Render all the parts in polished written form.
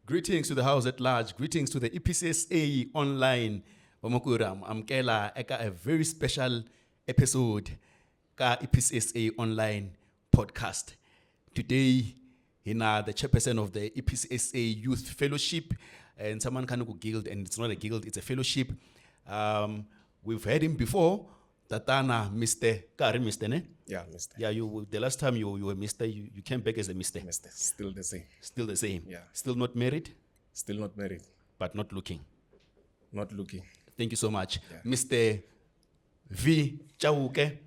Greetings to the house at large. Greetings to the EPCSA online. Wamakura, amkela eka a very special episode ka EPCSA online podcast. Today, hina the chairperson of the EPCSA Youth Fellowship, and someone kind of guild, and it's not a guild, it's a fellowship. We've heard him before. Tatana, Mr. Kari, Mr. Ne? Yeah, Mr. Yeah, the last time you were Mr. You came back as a Mr. Mr. Still the same. Still the same. Yeah. Still not married, Still not married. but not looking. Not looking. Thank you so much. Yeah. Mr. V. Chauke.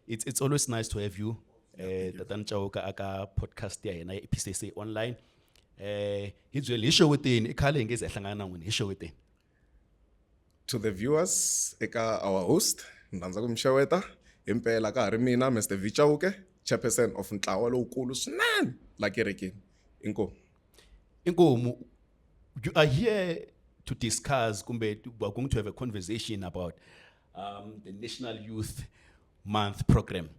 It's always nice to have you. Tatan Chauka aka podcast ya na EPCSA online. It's really show within ikale ngeze hlangana ngene show within. To the viewers, eka our host, Ndanza kumshaweta, impela ka hari mina Mr. Vichauke, chairperson of Ntlawa lowukulu swinene la kerekeni. Inko. Inkomo, you are here to discuss, kumbe, we're going to have a conversation about the National Youth Month program.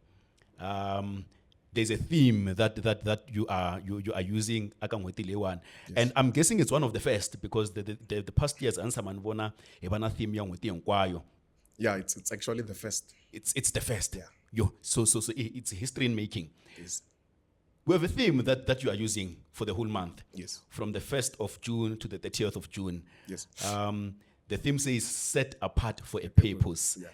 There's a theme that you are using, Akangwetilewan. And I'm guessing it's one of the first because the past years answer manvona ebana theme yang kwayo. Yeah, it's actually the first. It's the first. Yeah. Yo, so it's history in making. Yes. We have a theme that you are using for the whole month. Yes. From the 1st of June to the 30th of June. Yes. The theme says set apart for a purpose. Yeah.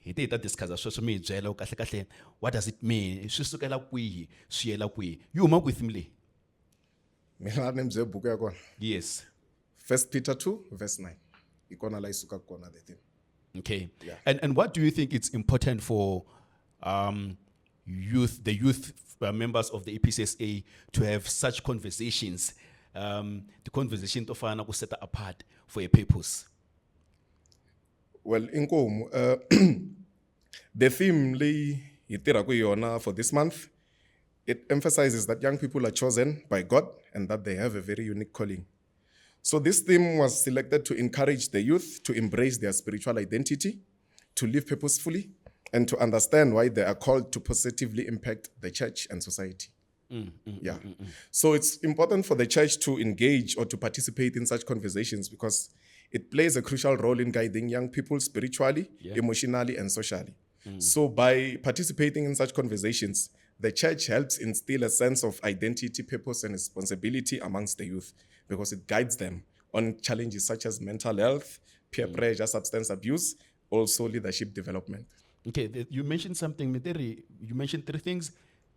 Hite ta discuss social media kahle kahle, what does it mean? Swisukela kwihi, swiyela kwihi. You uma with me. Mina nemze buku ya kona. Yes. 1 Peter 2 verse 9. Ikona la isuka kona the thing. Okay. Yeah. And what do you think it's important for the youth members of the EPCSA to have such conversations? The conversation to find out set apart for a purpose. Well, inkomo, the theme li yitira kuyona for this month, it emphasizes that young people are chosen by God and that they have a very unique calling. So this theme was selected to encourage the youth to embrace their spiritual identity, to live purposefully, and to understand why they are called to positively impact the church and society. So it's important for the church to engage or to participate in such conversations because it plays a crucial role in guiding young people spiritually, emotionally, and socially. So by participating in such conversations, the church helps instill a sense of identity, purpose, and responsibility amongst the youth because it guides them on challenges such as mental health, peer pressure, substance abuse, also leadership development. Okay, you mentioned something, Miteri. You mentioned three things.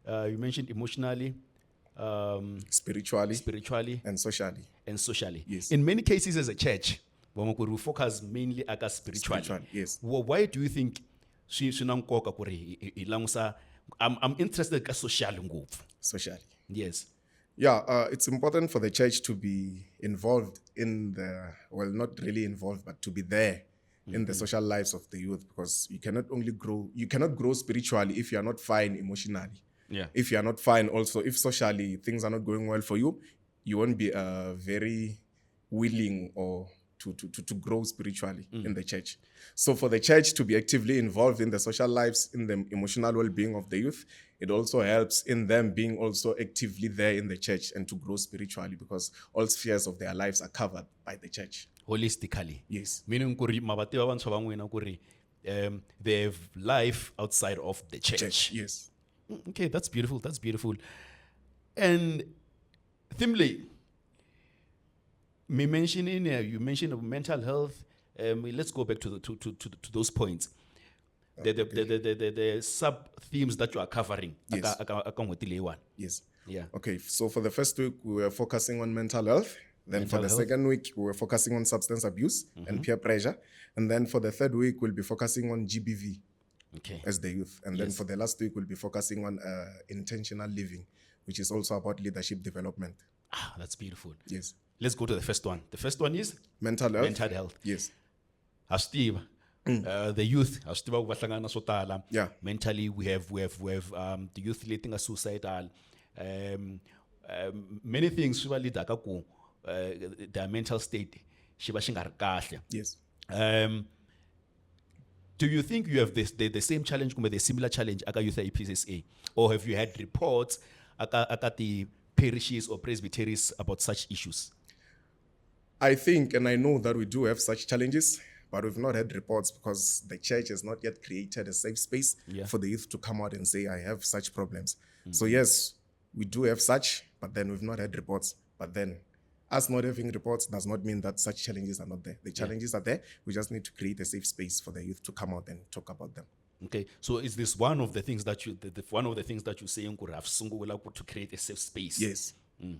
You mentioned emotionally, Spiritually, and socially. Yes. In many cases as a church, we focus mainly on spiritually. Yes. Why do you think I'm interested in Socially. Yes. Yeah, it's important for the church to be involved in not really involved, but to be there in the social lives of the youth because you cannot grow spiritually if you are not fine emotionally. Yeah. If you are not fine also, if socially things are not going well for you, you won't be very willing or to grow spiritually in the church. So for the church to be actively involved in the social lives, in the emotional well-being of the youth, it also helps in them being also actively there in the church and to grow spiritually because all spheres of their lives are covered by the church. Holistically. Yes. Meaning they have life outside of the church. Yes. Okay, that's beautiful. And Thimley, you mentioned mental health. Let's go back to those points. The sub themes that you are covering. Yes. Yes. Yeah. Okay, so for the first week, we were focusing on mental health. Then for the second week, we were focusing on substance abuse and peer pressure. And then for the third week, we'll be focusing on GBV as the youth. And then for the last week, we'll be focusing on intentional living, which is also about leadership development. Ah, that's beautiful. Yes. Let's go to the first one. The first one is Mental health. mental health. Yes. Steve, the youth, Yeah. mentally we have the youth letting us suicidal. Many things their mental state. Yes. Do you think you have the same challenge, the similar challenge at youth EPCSA, or have you had reports at the parishes or presbyteries about such issues? I think, and I know that we do have such challenges, but we've not had reports because the church has not yet created a safe space for the youth to come out and say, I have such problems. So yes, we do have such, but then we've not had reports. But then us not having reports does not mean that such challenges are not there. The challenges are there. We just need to create a safe space for the youth to come out and talk about them. Okay, so is this one of the things that one of the things that you say to create a safe space? Yes.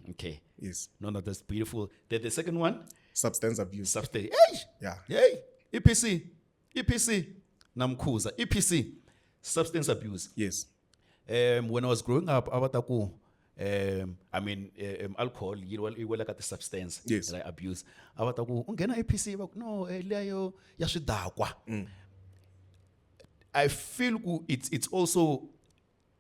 Okay. Yes. No, that's beautiful. The second one? Substance abuse. Substance. Hey! Yeah. Hey! EPC. Namkhuza. EPC. Substance abuse. Yes. When I was growing up, alcohol, you were like at the substance Yes. that I abuse. Ungena EPC, no, leyo yashidakwa. I feel it's also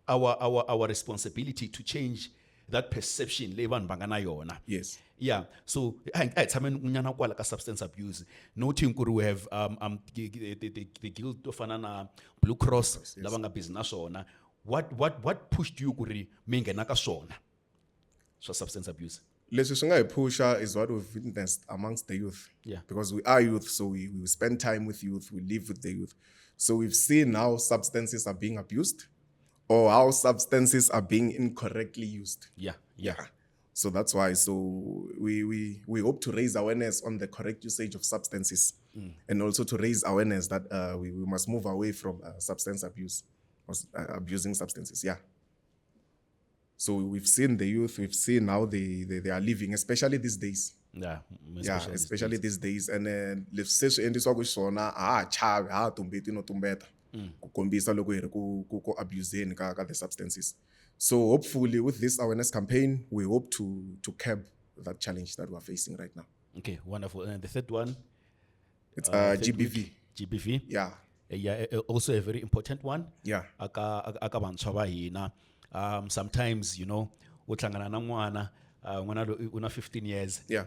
our responsibility to change that perception levan bangana yona. Yes. Yeah, so I mean, like substance abuse. Noting we have the guild of Anana Blue Cross, Lavanga business owner. What pushed you kuri mengenaka sona? So substance abuse. Leswi pusher is what we've witnessed amongst the youth. Yeah. Because we are youth, so we spend time with youth, we live with the youth. So we've seen how substances are being abused or how substances are being incorrectly used. Yeah. So that's why. So we hope to raise awareness on the correct usage of substances and also to raise awareness that we must move away from substance abuse or abusing substances. Yeah. So we've seen the youth, we've seen how they are living, especially these days. Yeah, Especially these days. And then leswi endiswa ku swona chavi tumbeti no tumbeta ku kombisa loko hi ri ku abuseni ka the substances. So hopefully with this awareness campaign, we hope to curb that challenge that we're facing right now. Okay, wonderful. And the third one? It's GBV. GBV? Yeah. Yeah, also a very important one. Yeah. Aka bantshwa ba hina. Sometimes, utlangana na ngwana una 15 years. Yeah.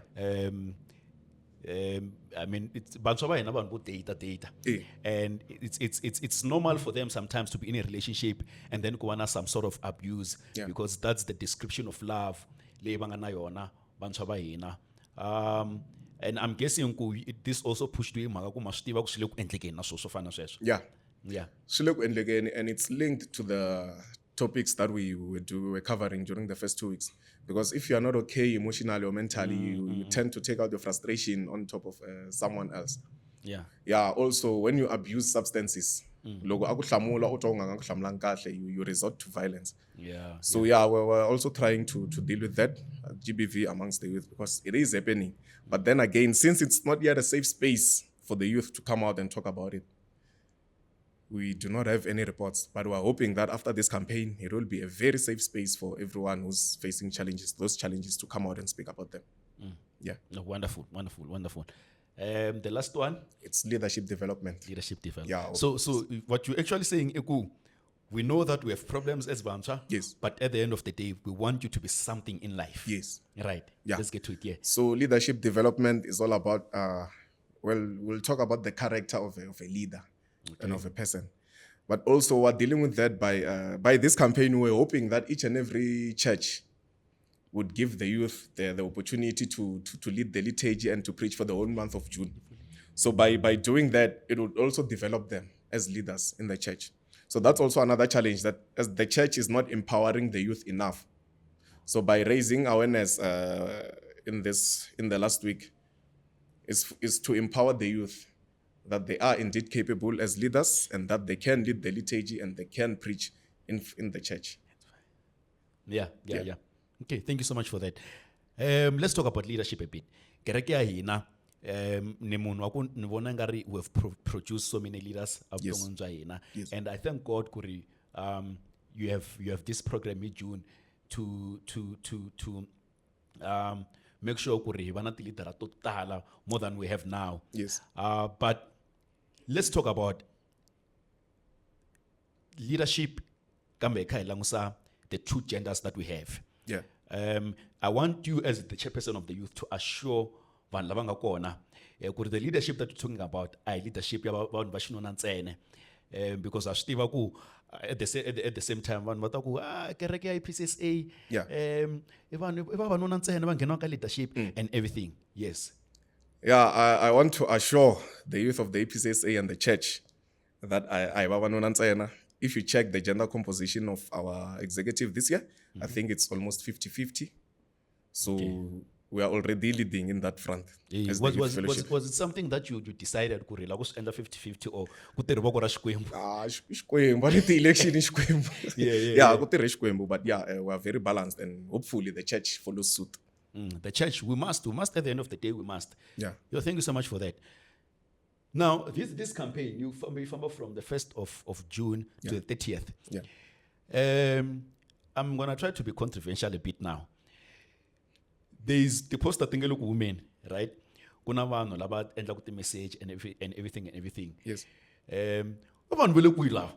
I mean, it's bantshwa ba hina bantu data. And it's normal for them sometimes to be in a relationship and then go on some sort of abuse because that's the description of love. Le bangana yona bantshwa ba hina. And I'm guessing this also pushed you Yeah. Yeah. And it's linked to the topics that we were covering during the first 2 weeks. Because if you are not okay emotionally or mentally, you tend to take out your frustration on top of someone else. Yeah. Yeah. Also, when you abuse substances, you resort to violence. Yeah. So we're also trying to deal with that GBV amongst the youth because it is happening. But then again, since it's not yet a safe space for the youth to come out and talk about it, we do not have any reports. But we're hoping that after this campaign, it will be a very safe space for everyone who's facing those challenges to come out and speak about them. Yeah. No, wonderful. The last one? It's leadership development. Yeah. So what you're actually saying, Eku, we know that we have problems as Bancha. Yes. But at the end of the day, we want you to be something in life. Yes. Right. Yeah. Let's get to it. Yeah. So leadership development is all about, we'll talk about the character of a leader and of a person. But also we're dealing with that by this campaign. We're hoping that each and every church would give the youth the opportunity to lead the liturgy and to preach for the whole month of June. So by doing that, it would also develop them as leaders in the church. So that's also another challenge, that as the church is not empowering the youth enough. So by raising awareness in the last week is to empower the youth that they are indeed capable as leaders and that they can lead the liturgy and they can preach in the church. Yeah. Okay, thank you so much for that. Let's talk about leadership a bit. We've produced so many leaders. Yes. And I thank God, Kuri, you have this program in June to make sure Kuri more than we have now. Yes. But let's talk about leadership, the two genders that we have. Yeah. I want you as the chairperson of the youth to assure the leadership that you're talking about, leadership because I stiva ku at the same time vanhu va ta ku kereke ya PCSA Yeah. i vavanuna ntsena va ngheniwa ka leadership and everything. Yes. Yeah, I want to assure the youth of the EPCSA and the church that if you check the gender composition of our executive this year, I think it's almost 50-50. So we are already leading in that front. as the Youth Fellowship. Was it something that you decided ku rila ku swi endla 50-50 or ku tirhi voko ra Xikwembu? Xikwembu, a ni ti election in Xikwembu. Yeah. Yeah, ku tirhe Xikwembu, but we are very balanced and hopefully the church follows suit. The church, we must at the end of the day, we must. Yeah. Thank you so much for that. Now, this campaign, you from the 1st of June to the 30th. Yeah. I'm going to try to be controversial a bit now. There's the poster thing look women, right? Kuna vanhu lava endlaku ti message and everything. Yes. Vanhu vele kwila.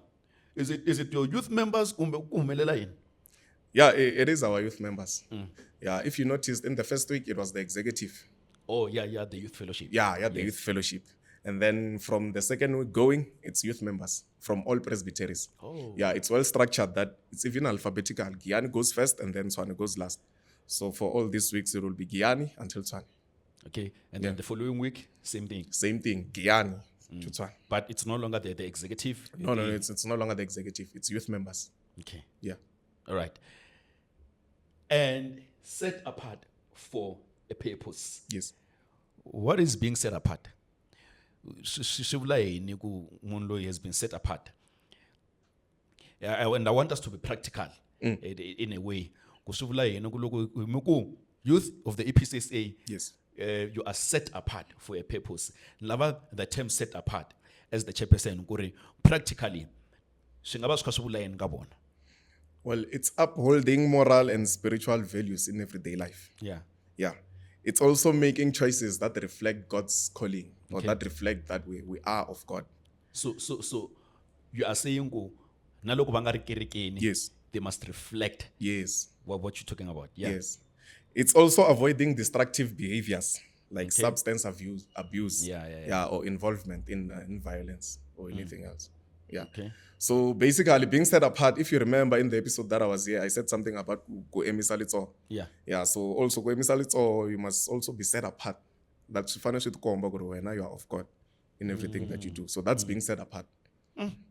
Is it your youth members kumbe ku humelela yini? Yeah, it is our youth members. Yeah, if you noticed, in the first week, it was the executive. Oh, yeah, the youth fellowship. Yeah, the youth fellowship. And then from the second week going, it's youth members from all presbyteries. Oh. Yeah, it's well structured that it's even alphabetical. Giyani goes first and then Tswane goes last. So for all these weeks, it will be Giyani until Tswane. Okay, and then the following week, same thing. Same thing, Giyani to Tswane. But it's no longer the executive. No, it's no longer the executive. It's youth members. Okay. Yeah. All right. And set apart for a purpose. Yes. What is being set apart? Shivula yini ku munhu loyi has been set apart. And I want us to be practical in a way. Ku shivula yini ku loko ku youth of the EPCSA, Yes. you are set apart for a purpose. Lava the term set apart as the chairperson kuri practically swi nga va swi kha swi vula yini ka vona? Well, it's upholding moral and spiritual values in everyday life. Yeah. Yeah. It's also making choices that reflect God's calling or that reflect that we are of God. So you are saying go na loko va nga ri kerekeni, Yes. they must reflect Yes. what you're talking about. Yeah. Yes. It's also avoiding destructive behaviors like substance abuse, or involvement in violence or anything else. Yeah. Okay. So basically, being set apart, if you remember in the episode that I was here, I said something about go emisalitso. Yeah. Yeah, so also go emisalitso, you must also be set apart. That's financial now you are of God in everything that you do. So that's being set apart.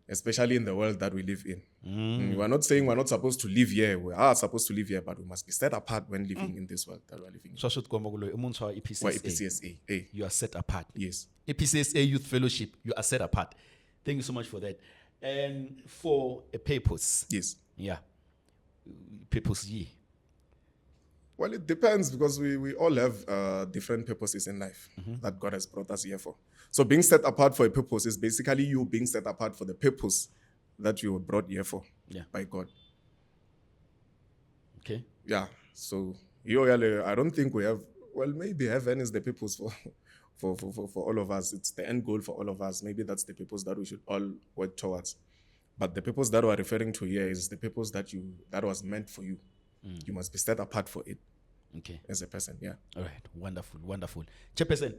Especially in the world that we live in. We're not saying we're not supposed to live here. We are supposed to live here, but we must be set apart when living in this world that we're living in. So should come kulo umuntu wa EPCSA. You are set apart. Yes. EPCSA Youth Fellowship, you are set apart. Thank you so much for that. And for a purpose. Yes. Yeah. Purpose ye. Well, it depends because we all have different purposes in life that God has brought us here for. So being set apart for a purpose is basically you being set apart for the purpose that you were brought here for by God. Okay. Yeah. So I don't think we have. Well, maybe heaven is the purpose for all of us. It's the end goal for all of us. Maybe that's the purpose that we should all work towards. But the purpose that we're referring to here is the purpose that was meant for you. You must be set apart for it. Okay. As a person, yeah. All right. Wonderful. Chairperson,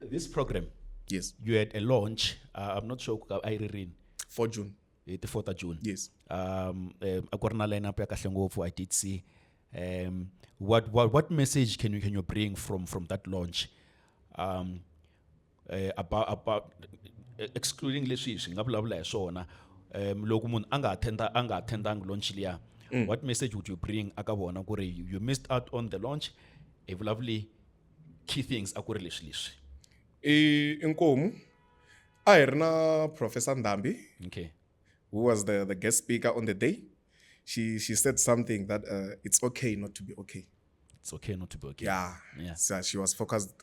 this program, Yes. you had a launch. I'm not sure I read 4 June. the 4th of June. Yes. According to lineup ya kahle ngopfu, I did see. What message can you bring from that launch? About excluding leswi swi nga vulavula hi swona. Loko munhu anga attendang launch liya. What message would you bring aka vona ku ri you missed out on the launch? A lovely key things akuri leswi. Inkomu, I heard Professor Ndambi, Okay. who was the guest speaker on the day. She said something that it's okay not to be okay. It's okay not to be okay. Yeah. So she was focused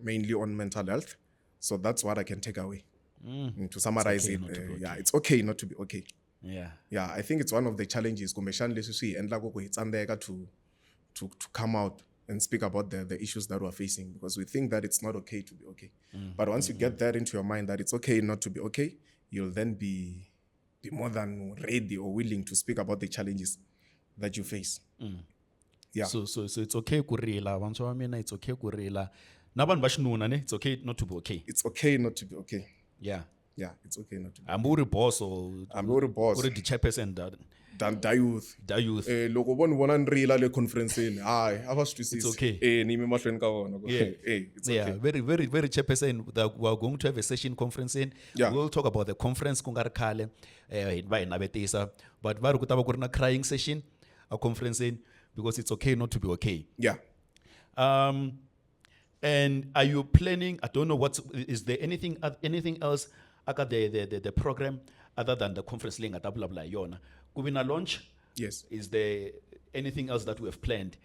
mainly on mental health. So that's what I can take away. To summarize okay it, not to be okay. it's okay not to be okay. Yeah. Yeah, I think it's one of the challenges to come out and speak about the issues that we're facing because we think that it's not okay to be okay. But once you get that into your mind that it's okay not to be okay, you'll then be more than ready or willing to speak about the challenges that you face. Yeah. So it's okay kurila. Vanhu va mina it's okay kurila. Na vanhu va xinuna ne it's okay not to be okay. It's okay not to be okay. Yeah. Yeah, it's okay not to be. I'm uri boss or I'm not a boss. uri the chairperson Da youth. da youth. Loko vona ni rila le conference hayi a va swi twisisi. It's okay. Ni yime mahlweni ka vona. Yeah. It's Yeah, okay. very chairperson that we are going to have a session conference in. Yeah. We'll talk about the conference kungari khale va hi navetisa but va ri ku ta va ku ri na crying session a conference in because it's okay not to be okay. Yeah. And are you planning? I don't know is there anything else aka the program other than the conference link at blah blah yona? Kubina launch. Yes. Is there anything else that we have planned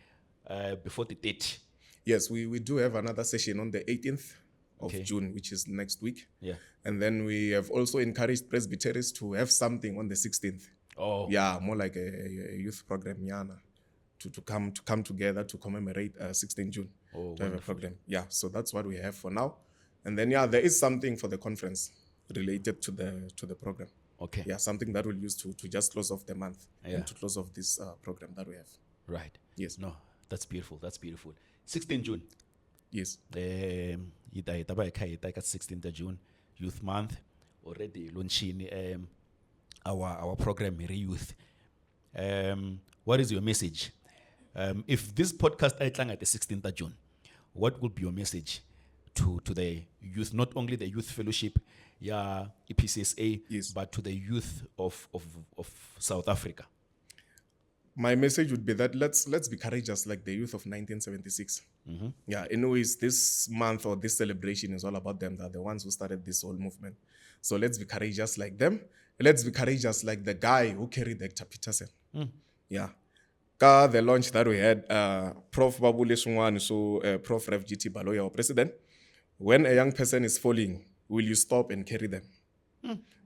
before the date? Yes, we do have another session on the 18th of Okay. June, which is next week. Yeah. And then we have also encouraged presbyteries to have something on the 16th. Oh. Yeah, more like a youth program, Yana, to come together to commemorate 16 June. Oh, to have a program. Yeah, so that's what we have for now. And then there is something for the conference related to the program. Okay. Yeah, something that we'll use to just close off the month Yeah. and to close off this program that we have. Right. Yes. No, that's beautiful. That's beautiful. 16 June. Yes. Ita ba ekha ita ka 16th June Youth Month already launching our program Mere Youth. What is your message? If this podcast aitlanga at the 16th June, what would be your message to the youth, not only the youth fellowship, EPCSA, Yes. but to the youth of South Africa? My message would be that let's be courageous like the youth of 1976. Yeah, anyways, this month or this celebration is all about them. They're the ones who started this whole movement. So let's be courageous like them. Let's be courageous like the guy who carried Dr. Peterson. Yeah. Ka the launch that we had, Prof. Babule Sungwani, so Prof. Rev. GT Baloya, our president, when a young person is falling, will you stop and carry them?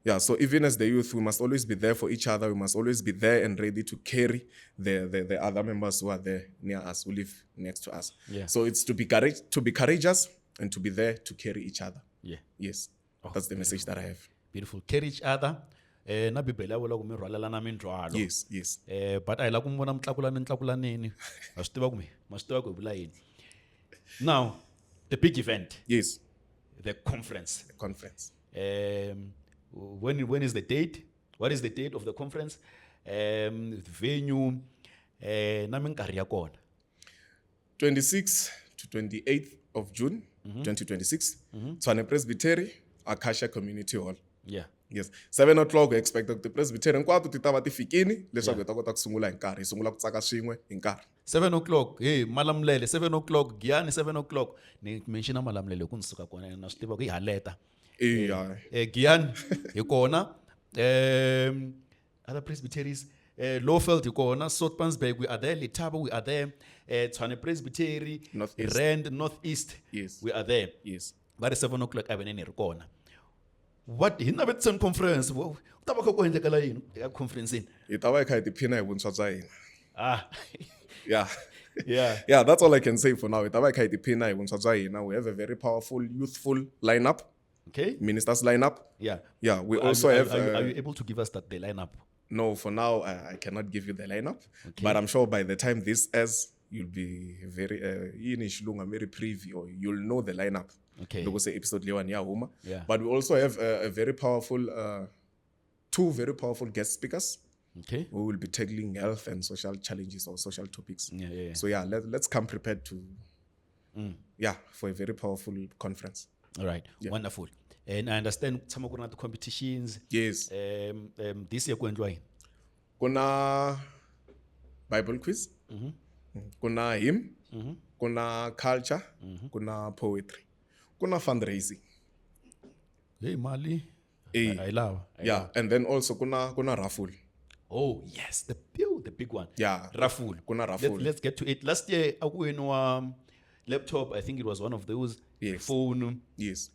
Yeah, so even as the youth, we must always be there for each other. We must always be there and ready to carry the other members who are there near us, who live next to us. Yeah. So it's to be courageous and to be there to carry each other. Yeah. Yes, that's the message that I have. Beautiful. Carry each other. Na bibele ya vula ku mi rhwalelana mindzwalo. Yes, yes. But I like umbona mtlakulaneni. Ma swi tiva ku hi vula yini. Now, the big event, Yes, the conference. the conference. When is the date? What is the date of the conference? The venue. Na minkarhi ya kona. 26th to 28th of June, 2026. Tshwane Presbytery, Acacia Community Hall. Yeah. Yes, 7 o'clock we expect the Presbytery hinkwato ti ta va ti fikini leswaku hi ta kota ku sungula hi nkarhi, hi sungula ku tsaka swin'we hi nkarhi. 7 o'clock. Hey, Malamulele, 7 o'clock. Giyani 7 o'clock. Ni mention Malamulele ku nsuka kona na swi tiva ku hi haleta. Yeah. Giyani hi kona. Other presbyteries. Lowveld hi kona. Soutpansberg we are there. Letaba we are there. Tshwane Presbytery. Northeast. Rand Northeast. Yes. We are there. Yes. But 7 o'clock aveneni ri kona. What hi navetisa conference? Ku ta va kha ku endlekela yini ya conference ini? Hi ta va hi kha hi tiphina hi vuntshwa bya hina. Ah. Yeah. Yeah. Yeah, that's all I can say for now. Hi ta va hi kha hi tiphina hi vuntshwa bya hina. We have a very powerful, youthful lineup, Okay. ministers lineup. Yeah. Yeah, we Are also you- have. Are you able to give us the lineup? No, for now, I cannot give you the lineup. But I'm sure by the time this airs, you'll be very, very privy, or you'll know the lineup. Okay. Because the episode lewa ni ya huma. Yeah. But we also have a very powerful, two very powerful guest speakers Okay. who will be tackling health and social challenges or social topics. Yeah. So yeah, let's come prepared to, for a very powerful conference. All right. Wonderful. And I understand some of the competitions. Yes. This year going to Kuna Bible quiz. Kuna hymn. Kuna culture. Kuna poetry. Kuna fundraising. Hey Mali. Eh, I love. Yeah, and then also kuna raffle. Oh yes, the big one. Yeah. Raffle. Kuna raffle. Let's get to it. Last year, aku laptop. I think it was one of those. Yes. Phone. Yes.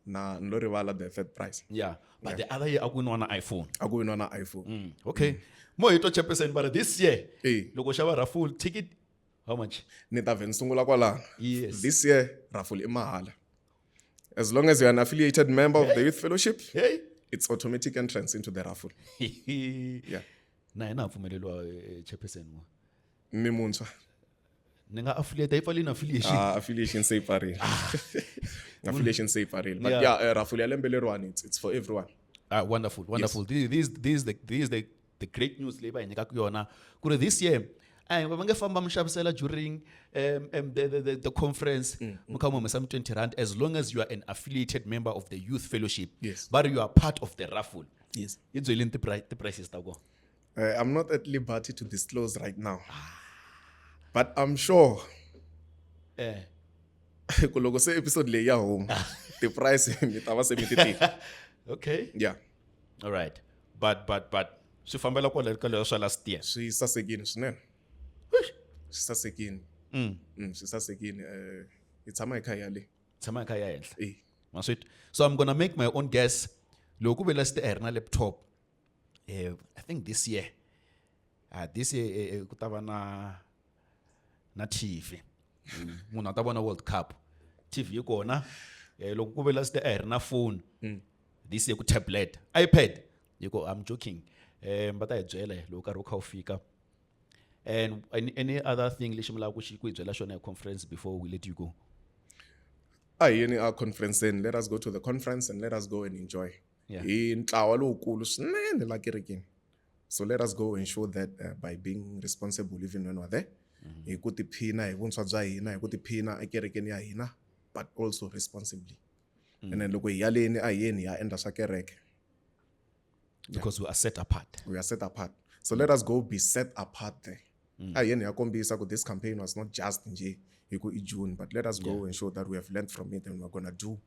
Na nlorivala the third prize. Yeah. But the other year, aku win one iPhone. I go in on an iPhone. Okay. More ito chairperson, but this year, Eh. logo shava raffle ticket. How much? Nita vensungula kwala. Yes. This year, raffle imahala. As long as you're an affiliated member of the Youth Fellowship, Hey. it's automatic entrance into the raffle. Yeah. Na ina pfumelelwa chairperson mo. Mimuntswa. Ninga affiliate ifali na affiliation. Affiliation say pari. affiliation safe really. But Yeah. yeah, Raffle ya lembe leriwani, it's for everyone. Wonderful, wonderful. These the great news leyi va hi nyikaka yona ku ri this year va nge famba mi xavisela during the conference mi kha mi humesa mi 20 rand as long as you are an affiliated member of the youth fellowship. Yes. But you are part of the raffle. Yes. Yi byeleni ti-prices ta kona. I'm not at liberty to disclose right now. But I'm sure ku loko se episode leyi ya huma, the price mi ta va se mi ti tiva. Okay. Yeah. All right. But swi fambela kwala ka leswa last year. Swi sasekile swinene. Swi sasekile. Swi sasekile. Hi tshama hi kha hi ya le. Tshama hi kha hi ya henhla. Eh. Ma sweet. So I'm gonna make my own guess. Loko ku ve last year na laptop. I think this year ku ta va na TV. Munhu a ta vona World Cup. TV yi kona. Loko ku ve last year na phone. This year ku tablet, iPad. You go, I'm joking. But I byela loko karhi wu kha wu fika. And any other thing lexi mi lava ku hi byela xona hi conference before we let you go? In our conference then let us go to the conference and let us go and enjoy. Yeah. In ntlawa lowukulu swinene la kerekeni. So let us go and show that by being responsible even when we're there. Hi ku tiphina hi vuntshwa bya hina, hi ku tiphina ekerekeni ya hina, but also responsibly. And then loko hi ya leni a hi yeni hi ya endla swa kereke. Because we are set apart. We are set apart. So let us go be set apart there. A hi yeni hi ya kombisa ku this campaign was not just nje hi ku i June, but let us go and show that we have learned from it and we're going to do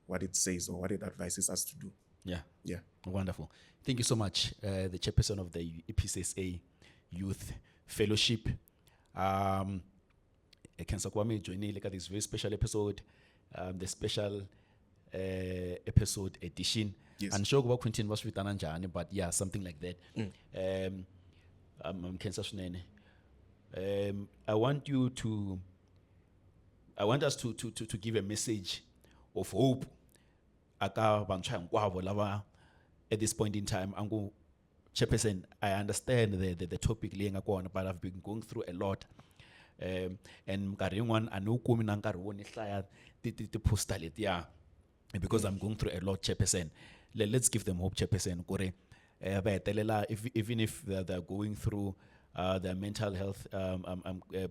what it says or what it advises us to do. Yeah. Yeah. Wonderful. Thank you so much, the chairperson of the EPCSA Youth Fellowship. Cancer Kwame joining like this very special episode, the special episode edition. Yes. And sure about Quentin was with Ananjani, but yeah, something like that. Cancer Sunene. I want us to give a message of hope. Aka bantshwa hinkwavo lava at this point in time angu chairperson, I understand the topic leyi nga kona, but I've been going through a lot, and nkarhi yin'wana a ni wu kumi na nkarhi wo ni hlaya ti-poster letiya because I'm going through a lot, chairperson. Let's give them hope, chairperson, ku ri va hetelela even if they're going through their mental health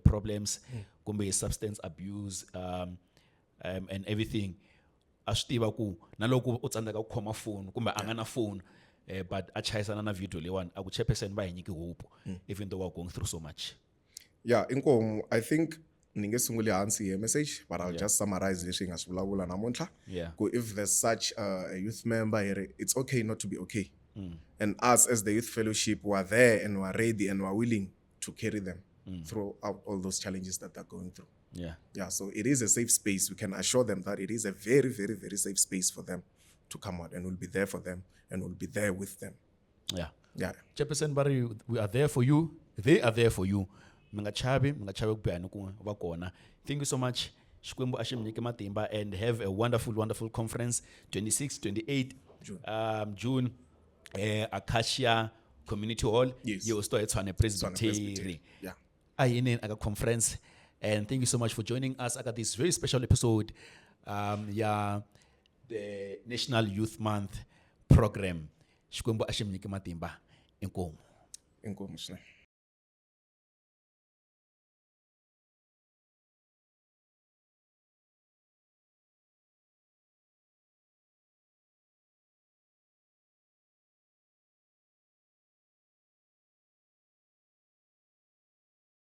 problems, kumbe substance abuse and everything. A swi tiva ku na loko u tsandzeka ku khoma phone kumbe a nga na phone, but a chayisana na video leyiwani a ku chairperson va hi nyiki hope even though we're going through so much. Yeah, inkomu, I think ni nge sunguli hansi hi message, but I'll just summarize leswi hi nga swi vulavula namuntlha. Yeah. Ku if there's such a youth member, it's okay not to be okay. And us as the youth fellowship were there and were ready and were willing to carry them throughout all those challenges that they're going through. Yeah. Yeah, so it is a safe space. We can assure them that it is a very, very, very safe space for them to come out, and we'll be there for them and we'll be there with them. Yeah. Yeah. Chairperson Barry, we are there for you. They are there for you. Minga chavi ku bihani ku va kona. Thank you so much. Xikwembu a xi mi nyike matimba, and have a wonderful, wonderful conference 26, 28 June. Acacia Community Hall. Yes. You sto Tshwane Presbytery. Yeah. Ayinen aga conference. And thank you so much for joining us at this very special episode. The National Youth Month program. Xikwembu a xi mi nyike matimba. Inkomu. Inkomu swinene.